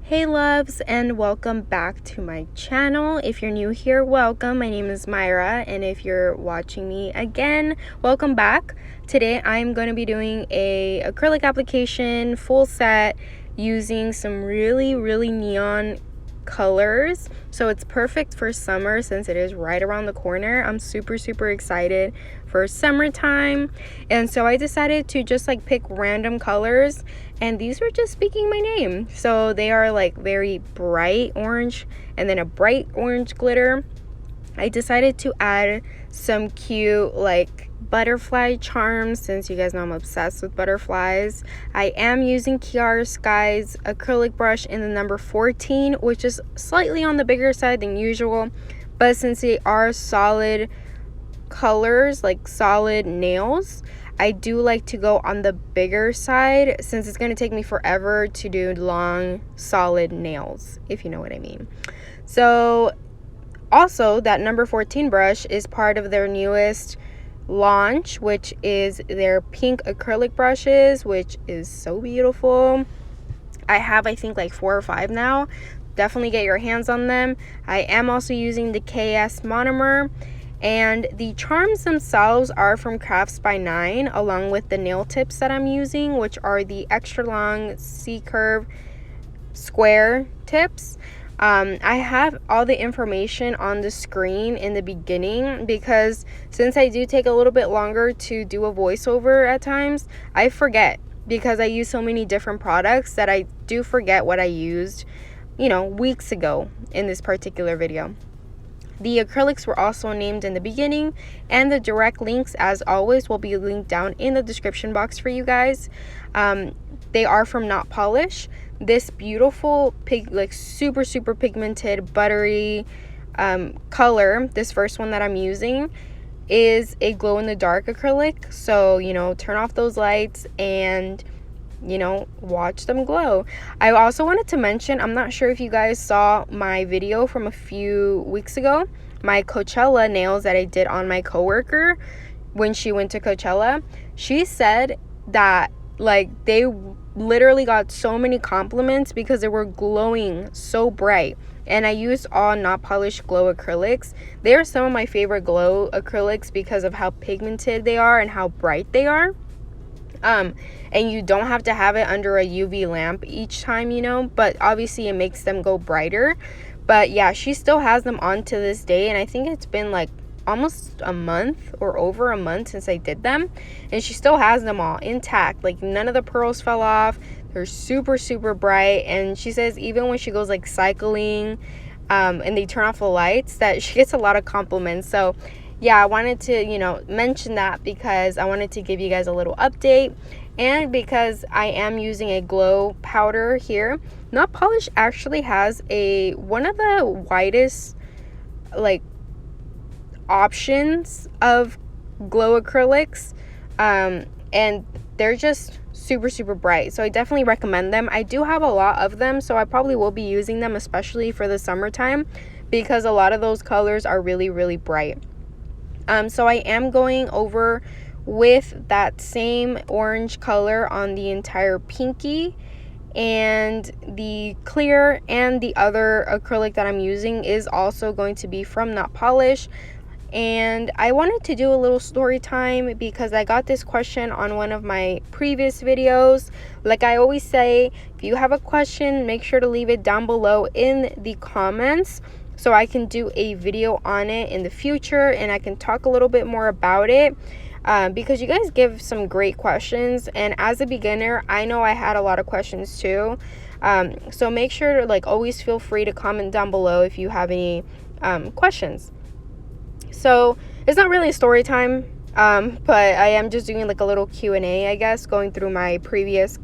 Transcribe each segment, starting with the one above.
Hey loves, and welcome back to my channel. If you're new here, welcome. My name is Myra, and if you're watching me again, welcome back. Today I'm going to be doing a acrylic application full set using some really neon colors. So it's perfect for summer since it is right around the corner. I'm super excited for summertime, and so I decided to just like pick random colors, and these were just speaking my name. So they are like very bright orange and then a bright orange glitter. I decided to add some cute like butterfly charms since you guys know I'm obsessed with butterflies. I am using Chiarosky's acrylic brush in the number 14, which is slightly on the bigger side than usual, but since they are solid colors, like solid nails, I do like to go on the bigger side since it's going to take me forever to do long solid nails, if you know what I mean. So also that number 14 brush is part of their newest launch, which is their pink acrylic brushes, which is so beautiful. I have I think like 4 or 5 now. Definitely get your hands on them. I am also using the KS monomer, and the charms themselves are from Crafts by 9, along with the nail tips that I'm using, which are the extra long C-curve square tips. I have all the information on the screen in the beginning because since I do take a little bit longer to do a voiceover at times, I forget because I use so many different products that I do forget what I used, weeks ago in this particular video. The acrylics were also named in the beginning, and the direct links, as always, will be linked down in the description box for you guys. They are from notpolish. This beautiful super pigmented buttery color, this first one that I'm using, is a glow-in-the-dark acrylic. So turn off those lights and watch them glow. I also wanted to mention, I'm not sure if you guys saw my video from a few weeks ago, my Coachella nails that I did on my coworker when she went to Coachella. She said that they literally got so many compliments because they were glowing so bright, and I used all notpolish glow acrylics. They are some of my favorite glow acrylics because of how pigmented they are and how bright they are. And you don't have to have it under a UV lamp each time, but obviously it makes them go brighter. But yeah, she still has them on to this day, and I think it's been like almost a month or over a month since I did them, and she still has them all intact. Like none of the pearls fell off. They're super bright, and she says even when she goes like cycling and they turn off the lights, that she gets a lot of compliments. So yeah, I wanted to, mention that because I wanted to give you guys a little update, and because I am using a glow powder here. Notpolish actually has one of the widest options of glow acrylics, and they're just super bright. So I definitely recommend them. I do have a lot of them, so I probably will be using them, especially for the summertime, because a lot of those colors are really bright. So I am going over with that same orange color on the entire pinky, and the clear and the other acrylic that I'm using is also going to be from notpolish. And I wanted to do a little story time because I got this question on one of my previous videos. Like I always say, if you have a question, make sure to leave it down below in the comments so I can do a video on it in the future and I can talk a little bit more about it, because you guys give some great questions, and as a beginner I know I had a lot of questions too. So make sure to always feel free to comment down below if you have any questions. So it's not really a story time, but I am just doing a little Q&A, I guess, going through my previous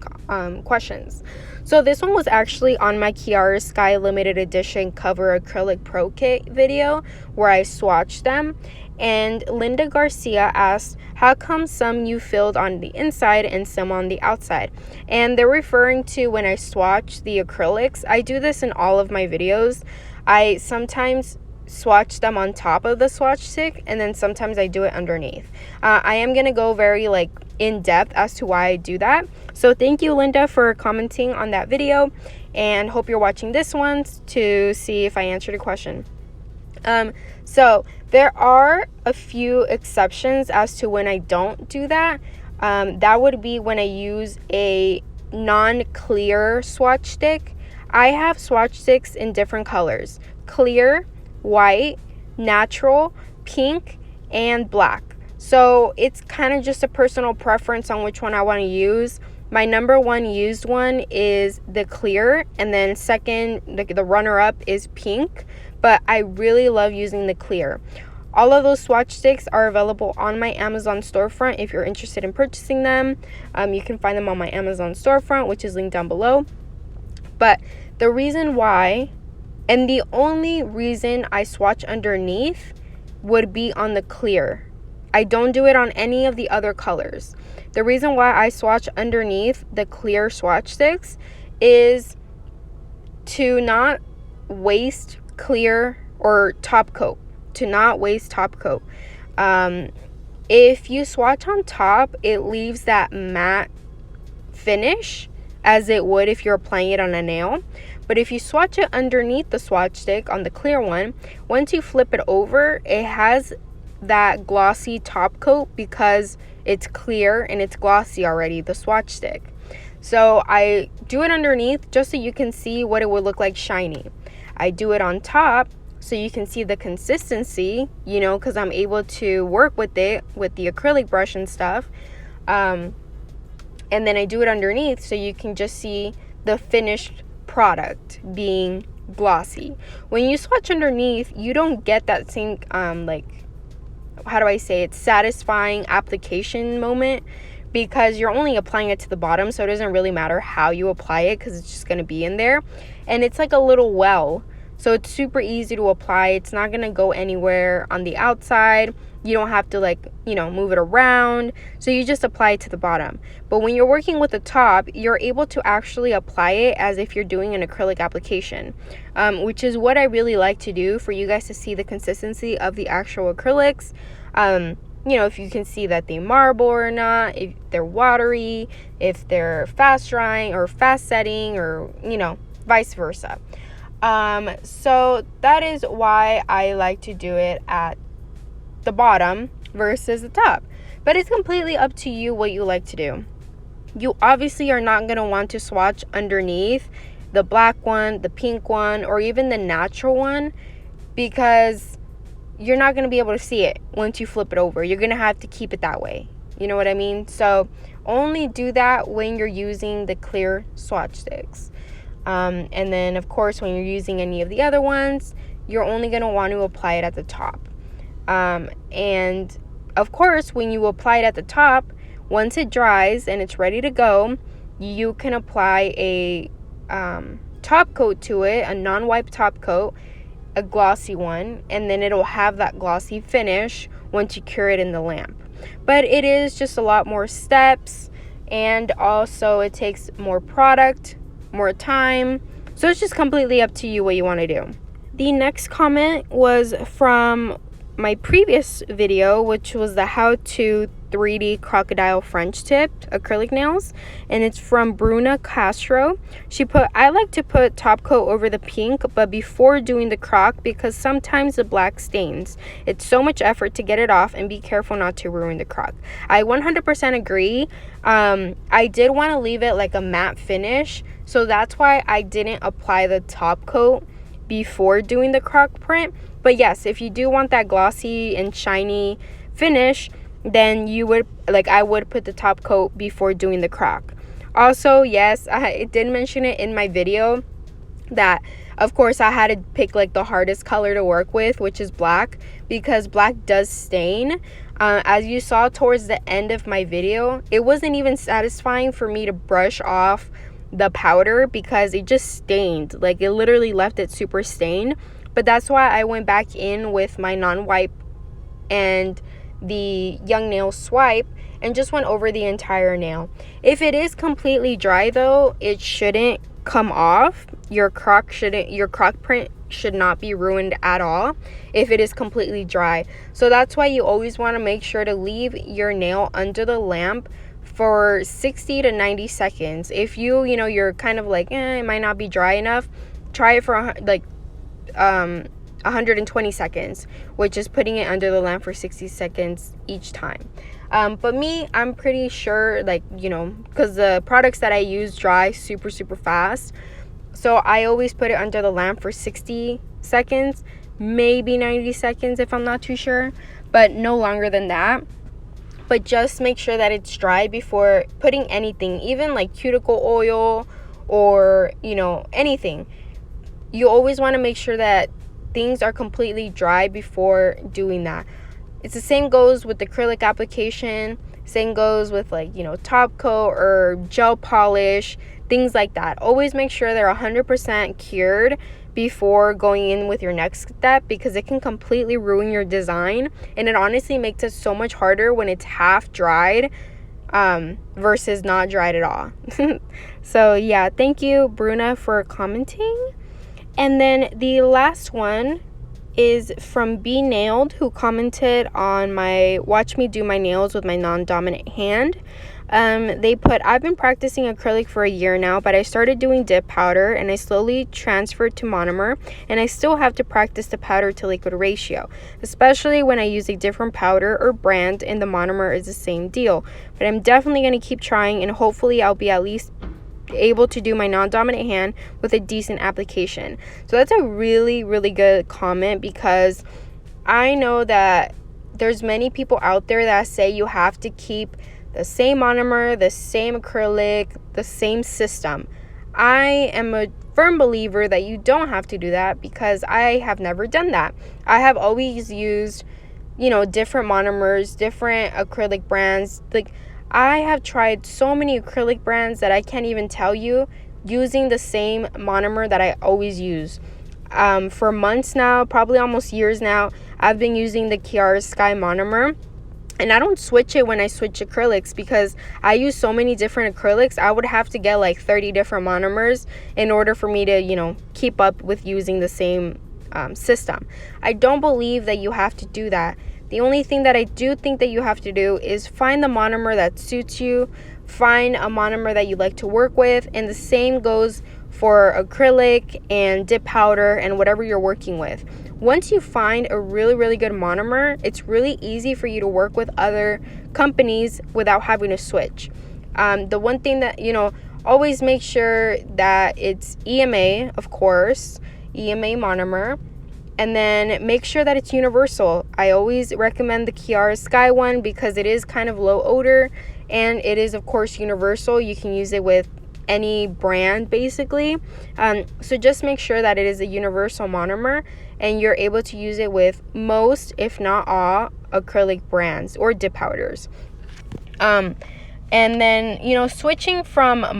questions. So this one was actually on my Chiarosky limited edition cover acrylic pro kit video where I swatched them, and Linda Garcia asked, how come some you filled on the inside and some on the outside? And they're referring to when I swatch the acrylics. I do this in all of my videos. I sometimes swatch them on top of the swatch stick, and then sometimes I do it underneath. I am gonna go very in depth as to why I do that. So thank you, Linda, for commenting on that video, and hope you're watching this one to see if I answered your question. So there are a few exceptions as to when I don't do that. That would be when I use a non-clear swatch stick. I have swatch sticks in different colors: clear, white, natural, pink, and black. So it's kind of just a personal preference on which one I want to use. My number one used one is the clear, and then second, the runner-up is pink, but I really love using the clear. All of those swatch sticks are available on my Amazon storefront if you're interested in purchasing them. You can find them on my Amazon storefront, which is linked down below. But the reason why, and the only reason I swatch underneath, would be on the clear. I don't do it on any of the other colors. The reason why I swatch underneath the clear swatch sticks is to not waste clear or top coat. To not waste top coat. If you swatch on top, it leaves that matte finish as it would if you're applying it on a nail. But if you swatch it underneath the swatch stick on the clear one, once you flip it over, it has that glossy top coat because it's clear and it's glossy already, the swatch stick. So I do it underneath just so you can see what it would look like shiny. I do it on top so you can see the consistency, you know, because I'm able to work with it with the acrylic brush and stuff. And then I do it underneath so you can just see the finished product being glossy. When you swatch underneath, you don't get that same like, how do I say it, satisfying application moment, because you're only applying it to the bottom, so it doesn't really matter how you apply it because it's just going to be in there. And it's like a little well, so it's super easy to apply. It's not going to go anywhere on the outside. You don't have to, like, you know, move it around. So you just apply it to the bottom. But when you're working with the top, you're able to actually apply it as if you're doing an acrylic application, which is what I really like to do for you guys to see the consistency of the actual acrylics. You know, if you can see that they marble or not, if they're watery, if they're fast drying or fast setting, or, you know, vice versa. So that is why I like to do it at the bottom versus the top. But it's completely up to you what you like to do. You obviously are not going to want to swatch underneath the black one, the pink one, or even the natural one, because you're not going to be able to see it once you flip it over. You're going to have to keep it that way. You know what I mean? So only do that when you're using the clear swatch sticks. And then, of course, when you're using any of the other ones, you're only going to want to apply it at the top. And, of course, when you apply it at the top, once it dries and it's ready to go, you can apply a top coat to it, a non-wipe top coat, a glossy one, and then it'll have that glossy finish once you cure it in the lamp. But it is just a lot more steps, and also it takes more product, more time, so it's just completely up to you what you want to do. The next comment was from my previous video, which was the how to 3D crocodile French tipped acrylic nails, and it's from Bruna Castro. She put, I like to put top coat over the pink, but before doing the croc, because sometimes the black stains. It's so much effort to get it off, and be careful not to ruin the croc. I 100% agree. I did want to leave it like a matte finish, so that's why I didn't apply the top coat before doing the croc print. But yes, if you do want that glossy and shiny finish, then you would, like, I would put the top coat before doing the croc. Also, yes, I did mention it in my video that, of course, I had to pick like the hardest color to work with, which is black, because black does stain. As you saw towards the end of my video, it wasn't even satisfying for me to brush off the powder because it just stained. Like, it literally left it super stained. But that's why I went back in with my non-wipe and the Young Nail Swipe and just went over the entire nail. If it is completely dry though, it shouldn't come off. Your croc print should not be ruined at all if it is completely dry. So that's why you always want to make sure to leave your nail under the lamp for 60 to 90 seconds. If you're kind of like, it might not be dry enough, try it for 120 seconds, which is putting it under the lamp for 60 seconds each time. But me, I'm pretty sure, because the products that I use dry super, super fast. So I always put it under the lamp for 60 seconds, maybe 90 seconds if I'm not too sure, but no longer than that. But just make sure that it's dry before putting anything, even like cuticle oil or, anything. You always want to make sure that things are completely dry before doing that. It's the same goes with the acrylic application, same goes with top coat or gel polish, things like that. Always make sure they're 100% cured before going in with your next step, because it can completely ruin your design, and it honestly makes it so much harder when it's half dried versus not dried at all. So yeah, thank you Bruna for commenting. And then the last one is from Be Nailed, who commented on my watch me do my nails with my non-dominant hand. They put, I've been practicing acrylic for a year now, but I started doing dip powder and I slowly transferred to monomer, and I still have to practice the powder to liquid ratio, especially when I use a different powder or brand and the monomer is the same deal. But I'm definitely going to keep trying, and hopefully I'll be at least able to do my non-dominant hand with a decent application. So that's a really, really good comment, because I know that there's many people out there that say you have to keep the same monomer, the same acrylic, the same system. I am a firm believer that you don't have to do that, because I have never done that. I have always used, different monomers, different acrylic brands. I have tried so many acrylic brands that I can't even tell you, using the same monomer that I always use. For months now, probably almost years now, I've been using the 𝘂𝘪𝘗 monomer. And I don't switch it when I switch acrylics, because I use so many different acrylics. I would have to get 30 different monomers in order for me to, keep up with using the same system. I don't believe that you have to do that. The only thing that I do think that you have to do is find the monomer that suits you, find a monomer that you like to work with, and the same goes for acrylic and dip powder and whatever you're working with. Once you find a really, really good monomer, it's really easy for you to work with other companies without having to switch. The one thing that, always make sure that it's EMA, of course, EMA monomer, and then make sure that it's universal. I always recommend the 𝘂𝘪𝘗 one, because it is kind of low odor, and it is, of course, universal. You can use it with any brand basically. So just make sure that it is a universal monomer, and you're able to use it with most, if not all, acrylic brands or dip powders. And then, switching from from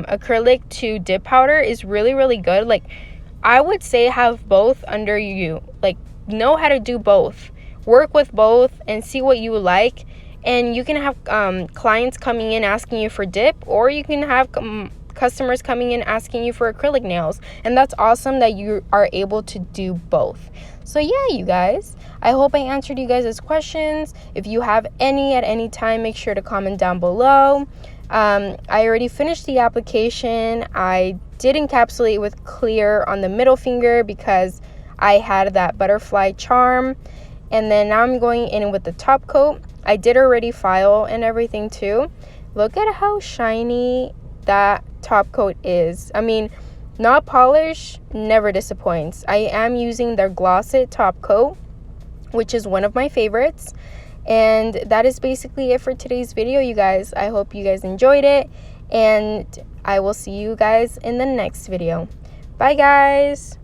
acrylic to dip powder is really, really good. I would say have both under you. Know how to do both. Work with both and see what you like. And you can have clients coming in asking you for dip, or you can have customers coming in asking you for acrylic nails. And that's awesome that you are able to do both. So yeah, you guys, I hope I answered you guys' questions. If you have any at any time, make sure to comment down below. I already finished the application. I did encapsulate with clear on the middle finger because I had that butterfly charm. And then now I'm going in with the top coat. I did already file and everything too. Look at how shiny that top coat is. Not polish never disappoints. I am using their Gloss It top coat, which is one of my favorites. And that is basically it for today's video, you guys. I hope you guys enjoyed it, and I will see you guys in the next video. Bye, guys.